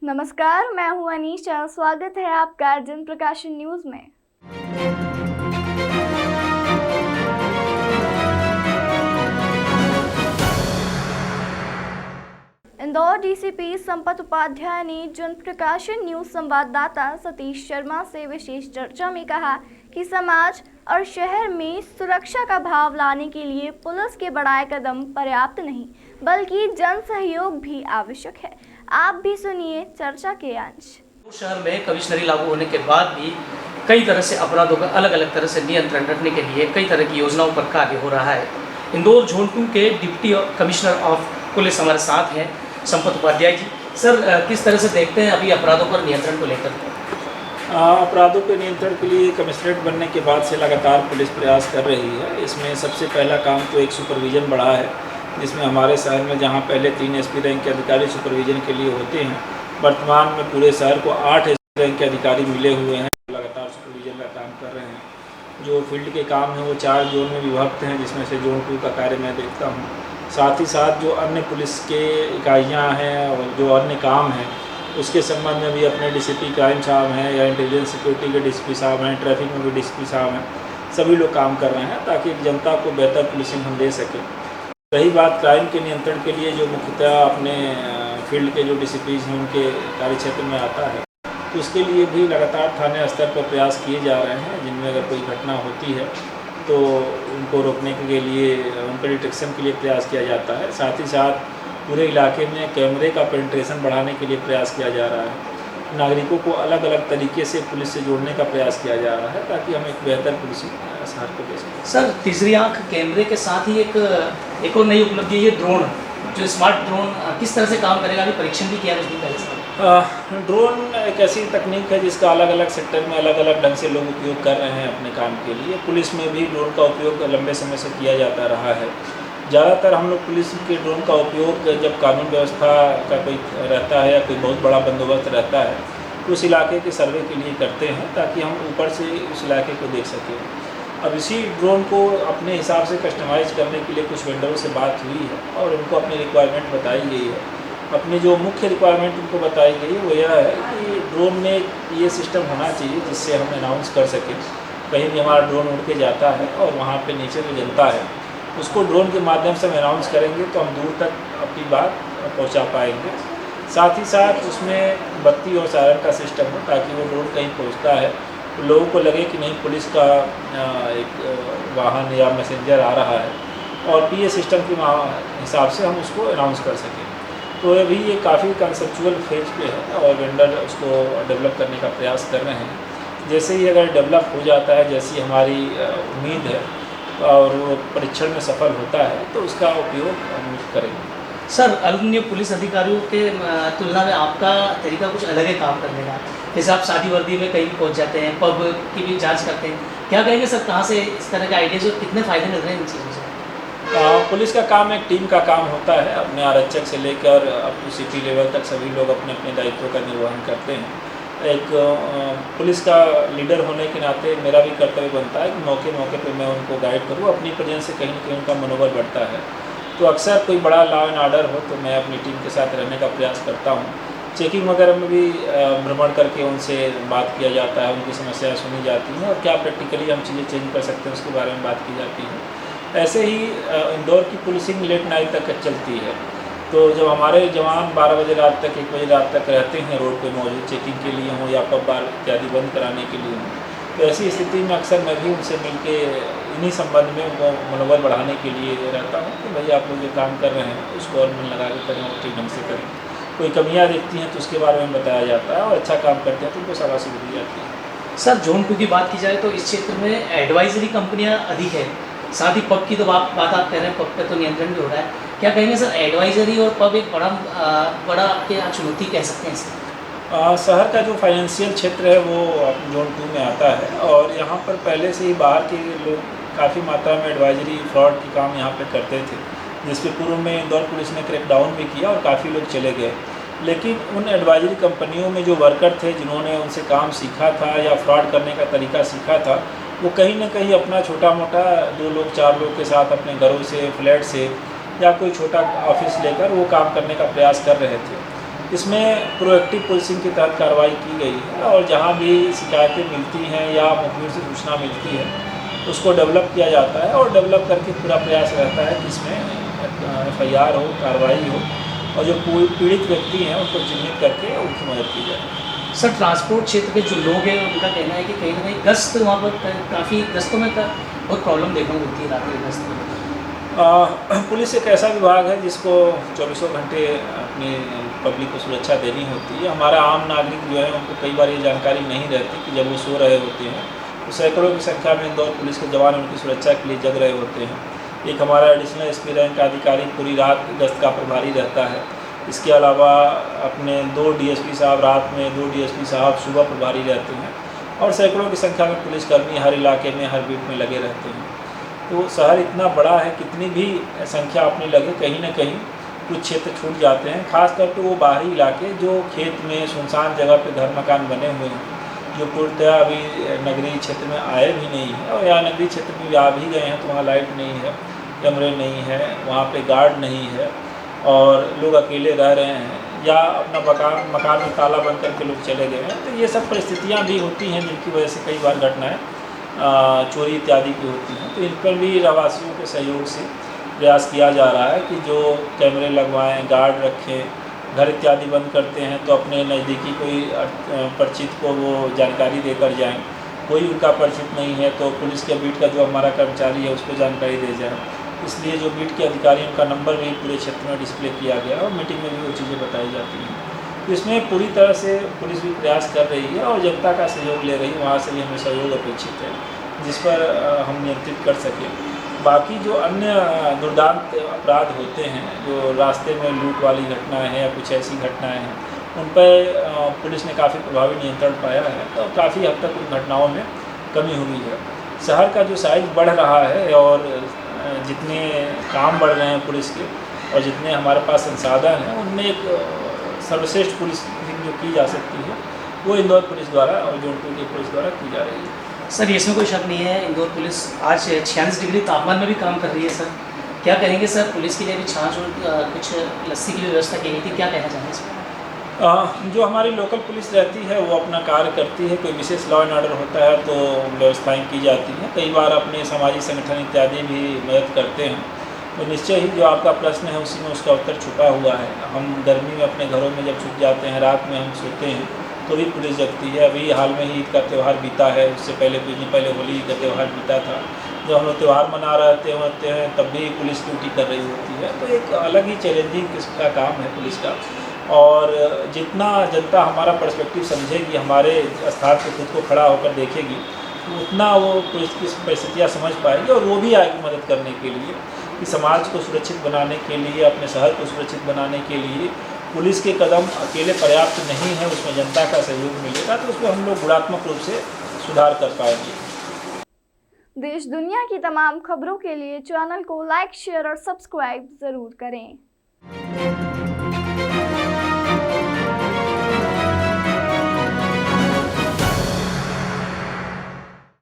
नमस्कार, मैं हूं अनीशा। स्वागत है आपका जन प्रकाशन न्यूज में। इंदौर डीसीपी संपत उपाध्याय ने जन प्रकाशन न्यूज संवाददाता सतीश शर्मा से विशेष चर्चा में कहा कि समाज और शहर में सुरक्षा का भाव लाने के लिए पुलिस के बढ़ाए कदम पर्याप्त नहीं, बल्कि जन सहयोग भी आवश्यक है। आप भी सुनिए चर्चा के अंश। शहर में कमिश्नरी लागू होने के बाद भी कई तरह से अपराधों का अलग अलग तरह से नियंत्रण रखने के लिए कई तरह की योजनाओं पर कार्य हो रहा है। इंदौर जोन 2 के डिप्टी कमिश्नर ऑफ पुलिस हमारे साथ हैं संपत उपाध्याय जी। सर, किस तरह से देखते हैं अभी अपराधों पर नियंत्रण को लेकर? अपराधों के नियंत्रण के लिए कमिश्नरेट बनने के बाद से लगातार पुलिस प्रयास कर रही है। इसमें सबसे पहला काम तो एक सुपरविज़न बढ़ा है, जिसमें हमारे शहर में जहां पहले 3 एसपी रैंक के अधिकारी सुपरविज़न के लिए होते हैं, वर्तमान में पूरे शहर को 8 एसपी रैंक के अधिकारी मिले हुए हैं, लगातार सुपरविज़न का काम कर रहे हैं। जो फील्ड के काम हैं वो 4 जोन में विभक्त हैं, जिसमें से जोन 2 का कार्य मैं देखता हूँ। साथ ही साथ जो अन्य पुलिस के इकाइयाँ हैं और जो अन्य काम हैं उसके संबंध में भी अपने डीसीपी क्राइम साहब हैं या इंटेलिजेंस सिक्योरिटी के डीसीपी साहब हैं, ट्रैफिक में भी डीसीपी साहब हैं, सभी लोग काम कर रहे हैं ताकि जनता को बेहतर पुलिसिंग हम दे सकें। रही बात क्राइम के नियंत्रण के लिए जो मुख्यतः अपने फील्ड के जो डीसीपीज हैं उनके कार्यक्षेत्र में आता है, तो उसके लिए भी लगातार थाने स्तर पर प्रयास किए जा रहे हैं, जिनमें अगर कोई घटना होती है तो उनको रोकने के लिए, उनके डिटेक्शन के लिए प्रयास किया जाता है। साथ ही साथ पूरे इलाके में कैमरे का पेनिट्रेशन बढ़ाने के लिए प्रयास किया जा रहा है। नागरिकों को अलग अलग तरीके से पुलिस से जोड़ने का प्रयास किया जा रहा है ताकि हम एक बेहतर पुलिसिंग शहर को दे सकें। सर, तीसरी आंख कैमरे के साथ ही एक और नई उपलब्धि है, ये ड्रोन, जो स्मार्ट ड्रोन किस तरह से काम करेगा? अभी परीक्षण भी किया कुछ दिन पहले से। ड्रोन एक ऐसी तकनीक है जिसका अलग अलग सेक्टर में अलग अलग ढंग से लोग उपयोग कर रहे हैं अपने काम के लिए। पुलिस में भी ड्रोन का उपयोग लंबे समय से किया जाता रहा है। ज़्यादातर हम लोग पुलिस के ड्रोन का उपयोग जब कानून व्यवस्था का कोई रहता है या कोई बहुत बड़ा बंदोबस्त रहता है तो उस इलाके के सर्वे के लिए करते हैं, ताकि हम ऊपर से उस इलाके को देख सकें। अब इसी ड्रोन को अपने हिसाब से कस्टमाइज़ करने के लिए कुछ वेंडरों से बात हुई है और उनको अपनी रिक्वायरमेंट बताई गई है। अपनी जो मुख्य रिक्वायरमेंट उनको बताई गई है वो यह है कि ड्रोन में ये सिस्टम होना चाहिए जिससे हम अनाउंस कर सकें। कहीं भी हमारा ड्रोन उड़ के जाता है और वहाँ पे नीचे जो जनता है उसको ड्रोन के माध्यम से हम अनाउंस करेंगे तो हम दूर तक अपनी बात पहुँचा पाएंगे। साथ ही साथ उसमें बत्ती और सायरन का सिस्टम हो ताकि वो ड्रोन कहीं पहुँचता है तो लोगों को लगे कि नहीं, पुलिस का एक वाहन या मैसेंजर आ रहा है, और पीए सिस्टम के हिसाब से हम उसको अनाउंस कर सकें। तो अभी ये काफ़ी कंसेप्चुअल फेज पे है और वेंडर उसको डेवलप करने का प्रयास कर रहे हैं। जैसे ही अगर डेवलप हो जाता है, जैसी हमारी उम्मीद है और वो परीक्षण में सफल होता है तो उसका उपयोग हम करेंगे। सर, अन्य पुलिस अधिकारियों के तुलना में आपका तरीका कुछ अलग है काम करने का। जैसे आप शादी वर्दी में कहीं भी पहुंच जाते हैं, पब की भी जांच करते हैं, क्या कहेंगे सर, कहाँ से इस तरह के आइडियाज़ और कितने फ़ायदे मिल रहे हैं इन चीज़ों से? पुलिस का काम एक टीम का काम होता है। अपने आरक्षक से लेकर अप टू सिटी लेवल तक सभी लोग अपने अपने दायित्वों का निर्वहन करते हैं। एक पुलिस का लीडर होने के नाते मेरा भी कर्तव्य बनता है कि मौके मौके पर मैं उनको गाइड करूँ। अपनी प्रेजेंस से कहीं न कहीं उनका मनोबल बढ़ता है। तो अक्सर कोई बड़ा लॉ एंड ऑर्डर हो तो मैं अपनी टीम के साथ रहने का प्रयास करता हूँ। चेकिंग वगैरह में भी भ्रमण करके उनसे बात किया जाता है, उनकी समस्याएं सुनी जाती हैं और क्या प्रैक्टिकली हम चीज़ें चेंज कर सकते हैं उसके बारे में बात की जाती है। ऐसे ही इंदौर की पुलिसिंग लेट नाइट तक चलती है। तो जब हमारे जवान 12 बजे रात तक, 1 बजे रात तक रहते हैं रोड पे मौजूद, चेकिंग के लिए हों या पब बार इत्यादि बंद कराने के लिए हों, तो ऐसी स्थिति में अक्सर मैं भी उनसे मिल के इन्हीं संबंध में उनको मनोबल बढ़ाने के लिए रहता हूँ कि भाई आप लोग जो काम कर रहे हैं उसको और मन लगा के करें और ठीक ढंग से करें। कोई कमियाँ दिखती हैं तो उसके बारे में बताया जाता है और अच्छा काम करते हैं तो उनको शाबाशी दी जाती है। सर, जोन 2 की बात की जाए तो इस क्षेत्र में एडवाइजरी कंपनियाँ अधिक है, साथ ही पब की तो बात आप कह रहे हैं, पब पे तो नियंत्रण भी हो रहा है। क्या कहेंगे सर, एडवाइजरी और पब एक बड़ा आपके यहाँ चुनौती कह सकते हैं इसे? शहर का जो फाइनेंशियल क्षेत्र है वो जोन 2 में आता है और यहाँ पर पहले से ही बाहर के लोग काफ़ी मात्रा में एडवाइजरी फ्रॉड के काम यहाँ पे करते थे, जिसके पूर्व में इंदौर पुलिस ने क्रैकडाउन भी किया और काफ़ी लोग चले गए। लेकिन उन एडवाइजरी कंपनियों में जो वर्कर थे जिन्होंने उनसे काम सीखा था या फ्रॉड करने का तरीका सीखा था, वो कहीं ना कहीं अपना छोटा मोटा 2 लोग 4 लोग के साथ अपने घरों से, फ्लैट से या कोई छोटा ऑफिस लेकर वो काम करने का प्रयास कर रहे थे। इसमें प्रोएक्टिव पुलिसिंग के तहत कार्रवाई की गई है और जहाँ भी शिकायतें मिलती हैं या मुखबिर से सूचना मिलती है उसको डेवलप किया जाता है और डेवलप करके पूरा प्रयास रहता है कि इसमें FIR हो, कार्रवाई हो और जो पीड़ित व्यक्ति हैं उनको चिन्हित करके उनकी मदद की जाए। सर ट्रांसपोर्ट क्षेत्र के जो लोग हैं उनका कहना है कि कहीं ना कहीं गश्त वहाँ पर काफ़ी गश्तों में बहुत प्रॉब्लम देखने को मिलती है रात में गश्त में। पुलिस एक ऐसा विभाग है जिसको 24 घंटे अपनी पब्लिक को सुरक्षा देनी होती है। हमारा आम नागरिक जो है उनको कई बार ये जानकारी नहीं रहती कि जब वो सो रहे होते हैं तो सैकड़ों की संख्या में इंदौर पुलिस के जवान उनकी सुरक्षा के लिए जग रहे होते हैं। एक हमारा एडिशनल SP रैंक का अधिकारी पूरी रात गश्त का प्रभारी रहता है। इसके अलावा अपने 2 DSP साहब रात में, 2 DSP साहब सुबह प्रभारी रहते हैं और सैकड़ों की संख्या में पुलिसकर्मी हर इलाके में, हर बीट में लगे रहते हैं। तो शहर इतना बड़ा है, कितनी भी संख्या अपनी लगे कहीं ना कहीं कुछ क्षेत्र छूट जाते हैं, खास करके वो बाहरी इलाके जो खेत में सुनसान जगह पे घर मकान बने हुए हैं, जो पूर्णतः अभी नगरीय क्षेत्र में आए भी नहीं हैं और या नगरीय क्षेत्र में भी आ भी गए हैं तो वहाँ लाइट नहीं है, कैमरे नहीं है, वहाँ पे गार्ड नहीं है और लोग अकेले रह रहे हैं या अपना मकान में ताला बंद करके लोग चले गए हैं। तो ये सब परिस्थितियाँ भी होती हैं जिनकी वजह से कई बार घटनाएँ चोरी इत्यादि की होती हैं। तो इन पर भी रहवासियों के सहयोग से प्रयास किया जा रहा है कि जो कैमरे लगवाएं, गार्ड रखें, घर इत्यादि बंद करते हैं तो अपने नज़दीकी कोई परिचित को वो जानकारी देकर जाएं। कोई उनका परिचित नहीं है तो पुलिस के बीट का जो हमारा कर्मचारी है उसको जानकारी दे जाए। इसलिए जो बीट के अधिकारी उनका नंबर भी पूरे क्षेत्र में डिस्प्ले किया गया और मीटिंग में भी वो चीज़ें बताई जाती हैं। तो इसमें पूरी तरह से पुलिस भी प्रयास कर रही है और जनता का सहयोग ले रही है, वहाँ से भी हमें सहयोग अपेक्षित है जिस पर हम नियंत्रित कर सकें। बाकी जो अन्य दुर्दांत अपराध होते हैं, जो रास्ते में लूट वाली घटनाएं हैं या कुछ ऐसी घटनाएं हैं, उन पर पुलिस ने काफ़ी प्रभावी नियंत्रण पाया है तो काफ़ी हद तक उन घटनाओं में कमी हुई है। शहर का जो साइज बढ़ रहा है और जितने काम बढ़ रहे हैं पुलिस के और जितने हमारे पास संसाधन हैं उनमें एक सर्वश्रेष्ठ पुलिस जो की जा सकती है वो इंदौर पुलिस द्वारा और जौनपुर की पुलिस द्वारा की जा रही है। सर इसमें कोई शक नहीं है, इंदौर पुलिस आज 46 डिग्री तापमान में भी काम कर रही है। सर क्या कहेंगे सर, पुलिस के लिए भी छाछ और कुछ लस्सी की व्यवस्था की गई थी, क्या कहना चाहेंगे इसमें? जो हमारी लोकल पुलिस रहती है वो अपना कार्य करती है। कोई विशेष लॉ एंड ऑर्डर होता है तो व्यवस्थाएं की जाती हैं। कई बार अपने सामाजिक संगठन इत्यादि भी मदद करते हैं। तो निश्चय ही जो आपका प्रश्न है उसी में उसका उत्तर छुपा हुआ है। हम गर्मी में अपने घरों में जब छुप जाते हैं, रात में हम सोते हैं तो भी पुलिस जगती है। अभी हाल में ही ईद का त्यौहार बीता है, उससे पहले कुछ दिन पहले होली का त्यौहार बीता था। जब हम लोग त्यौहार मना रहे होते हैं तब भी पुलिस ड्यूटी कर रही होती है। तो एक अलग ही चैलेंजिंग किस्म का काम है पुलिस का और जितना जनता हमारा पर्सपेक्टिव समझेगी, हमारे स्थान पर खुद को खड़ा होकर देखेगी तो उतना वो पुलिस की परिस्थितियाँ समझ पाएगी और वो भी आएगी मदद करने के लिए कि समाज को सुरक्षित बनाने के लिए, अपने शहर को सुरक्षित बनाने के लिए पुलिस के कदम अकेले पर्याप्त नहीं है, उसमें जनता का सहयोग मिलेगा तो उसमें हम लोग गुणात्मक रूप से सुधार कर पाएंगे। देश दुनिया की तमाम खबरों के लिए चैनल को लाइक, शेयर और सब्सक्राइब जरूर करें।